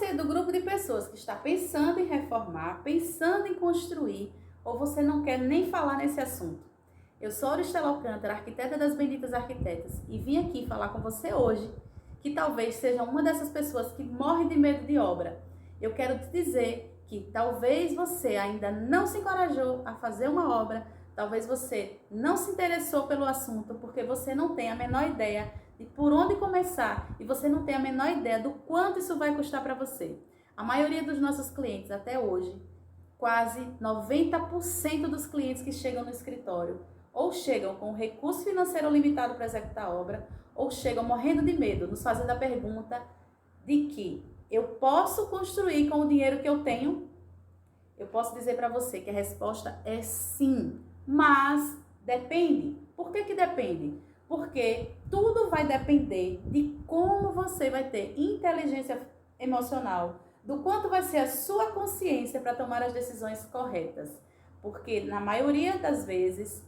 você é do grupo de pessoas que está pensando em reformar, pensando em construir, ou você não quer nem falar nesse assunto. Eu sou Auristela Alcântara, arquiteta das Benditas Arquitetas, e vim aqui falar com você hoje, que talvez seja uma dessas pessoas que morre de medo de obra. Eu quero te dizer que talvez você ainda não se encorajou a fazer uma obra, talvez você não se interessou pelo assunto porque você não tem a menor ideia de por onde começar e você não tem a menor ideia do quanto isso vai custar para você. A maioria dos nossos clientes até hoje, quase 90% dos clientes que chegam no escritório, ou chegam com recurso financeiro limitado para executar a obra, ou chegam morrendo de medo, nos fazendo a pergunta de que eu posso construir com o dinheiro que eu tenho? Eu posso dizer para você que a resposta é sim, mas depende. Por que depende? Porque tudo vai depender de como você vai ter inteligência emocional, do quanto vai ser a sua consciência para tomar as decisões corretas. Porque na maioria das vezes,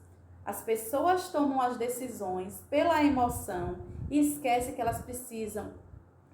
as pessoas tomam as decisões pela emoção e esquecem que elas precisam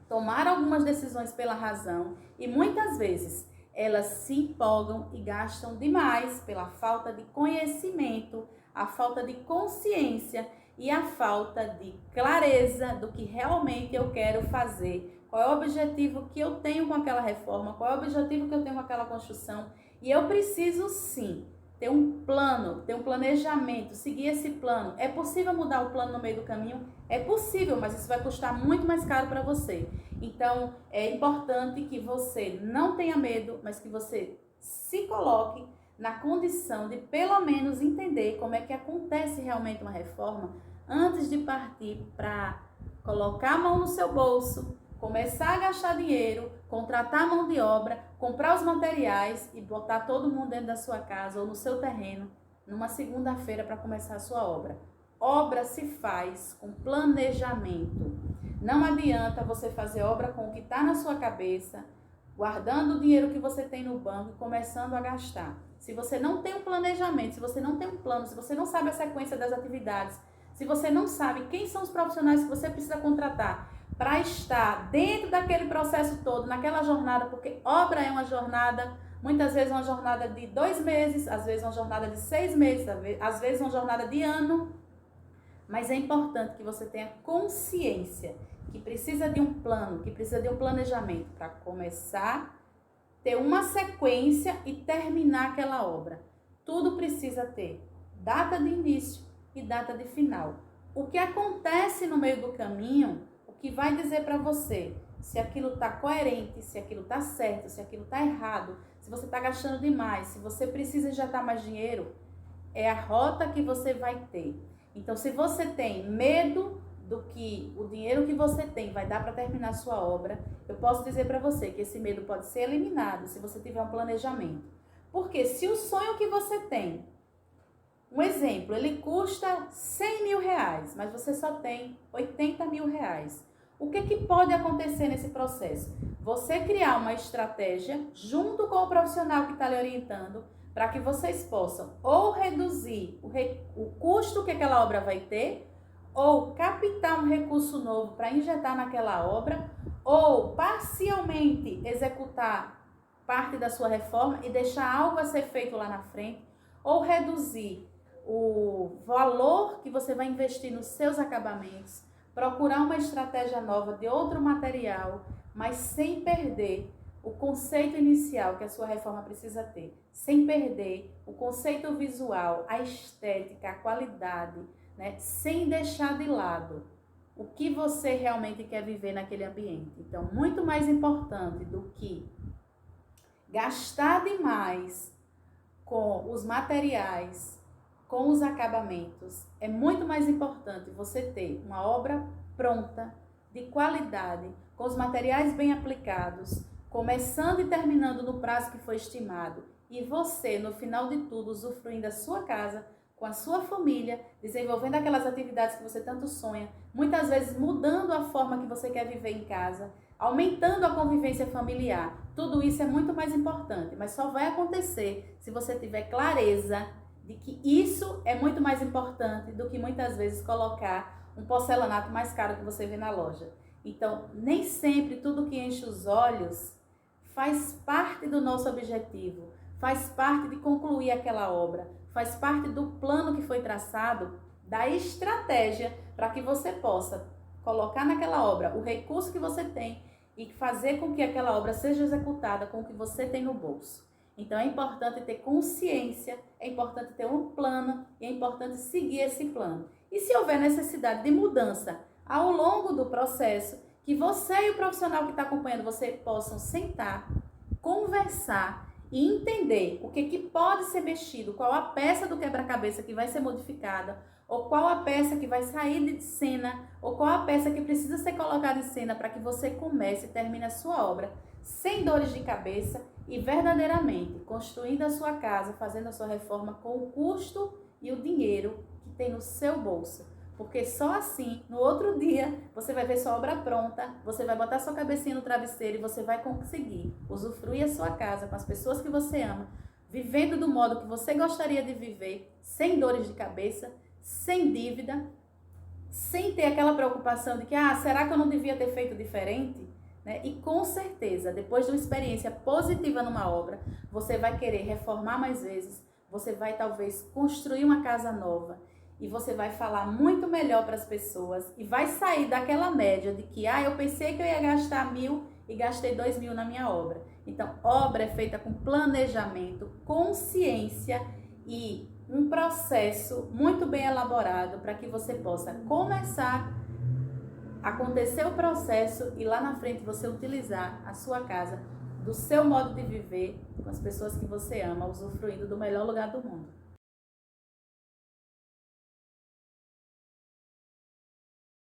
tomar algumas decisões pela razão e muitas vezes elas se empolgam e gastam demais pela falta de conhecimento, a falta de consciência e a falta de clareza do que realmente eu quero fazer, qual é o objetivo que eu tenho com aquela reforma, qual é o objetivo que eu tenho com aquela construção. E eu preciso sim ter um plano, ter um planejamento, seguir esse plano. É possível mudar o plano no meio do caminho? É possível, mas isso vai custar muito mais caro para você. Então, é importante que você não tenha medo, mas que você se coloque na condição de pelo menos entender como é que acontece realmente uma reforma antes de partir para colocar a mão no seu bolso, começar a gastar dinheiro, contratar mão de obra, comprar os materiais e botar todo mundo dentro da sua casa ou no seu terreno numa segunda-feira para começar a sua obra. Obra se faz com planejamento. Não adianta você fazer obra com o que está na sua cabeça, guardando o dinheiro que você tem no banco e começando a gastar. Se você não tem um planejamento, se você não tem um plano, se você não sabe a sequência das atividades, se você não sabe quem são os profissionais que você precisa contratar para estar dentro daquele processo todo, naquela jornada, porque obra é uma jornada, muitas vezes uma jornada de 2 meses, às vezes uma jornada de 6 meses, às vezes uma jornada de ano, mas é importante que você tenha consciência que precisa de um plano, que precisa de um planejamento para começar, ter uma sequência e terminar aquela obra. Tudo precisa ter data de início e data de final. O que acontece no meio do caminho, o que vai dizer para você se aquilo está coerente, se aquilo está certo, se aquilo está errado, se você está gastando demais, se você precisa injetar mais dinheiro, é a rota que você vai ter. Então, se você tem medo do que o dinheiro que você tem vai dar para terminar a sua obra, eu posso dizer para você que esse medo pode ser eliminado se você tiver um planejamento. Porque se o sonho que você tem, um exemplo, ele custa 100 mil reais, mas você só tem 80 mil reais. O que pode acontecer nesse processo? Você criar uma estratégia junto com o profissional que está lhe orientando para que vocês possam ou reduzir o custo que aquela obra vai ter, ou captar um recurso novo para injetar naquela obra, ou parcialmente executar parte da sua reforma e deixar algo a ser feito lá na frente, ou reduzir o valor que você vai investir nos seus acabamentos, procurar uma estratégia nova de outro material, mas sem perder o conceito inicial que a sua reforma precisa ter, sem perder o conceito visual, a estética, a qualidade, né? Sem deixar de lado o que você realmente quer viver naquele ambiente. Então, muito mais importante do que gastar demais com os materiais, com os acabamentos, é muito mais importante você ter uma obra pronta, de qualidade, com os materiais bem aplicados, começando e terminando no prazo que foi estimado, e você, no final de tudo, usufruindo da sua casa, com a sua família, desenvolvendo aquelas atividades que você tanto sonha, muitas vezes mudando a forma que você quer viver em casa, aumentando a convivência familiar. Tudo isso é muito mais importante, mas só vai acontecer se você tiver clareza de que isso é muito mais importante do que muitas vezes colocar um porcelanato mais caro que você vê na loja. Então, nem sempre tudo que enche os olhos faz parte do nosso objetivo, faz parte de concluir aquela obra, faz parte do plano que foi traçado, da estratégia para que você possa colocar naquela obra o recurso que você tem e fazer com que aquela obra seja executada com o que você tem no bolso. Então é importante ter consciência, é importante ter um plano e é importante seguir esse plano. E se houver necessidade de mudança ao longo do processo, que você e o profissional que está acompanhando você possam sentar, conversar e entender o que pode ser mexido, qual a peça do quebra-cabeça que vai ser modificada, ou qual a peça que vai sair de cena, ou qual a peça que precisa ser colocada em cena para que você comece e termine a sua obra sem dores de cabeça e verdadeiramente construindo a sua casa, fazendo a sua reforma com o custo e o dinheiro que tem no seu bolso. Porque só assim, no outro dia, você vai ver sua obra pronta, você vai botar sua cabecinha no travesseiro e você vai conseguir usufruir a sua casa com as pessoas que você ama, vivendo do modo que você gostaria de viver, sem dores de cabeça, sem dívida, sem ter aquela preocupação de que, será que eu não devia ter feito diferente? Né? E com certeza, depois de uma experiência positiva numa obra, você vai querer reformar mais vezes, você vai talvez construir uma casa nova e você vai falar muito melhor para as pessoas e vai sair daquela média de que, eu pensei que eu ia gastar 1.000 e gastei 2.000 na minha obra. Então, obra é feita com planejamento, consciência e um processo muito bem elaborado para que você possa começar, acontecer o processo e lá na frente você utilizar a sua casa do seu modo de viver com as pessoas que você ama, usufruindo do melhor lugar do mundo.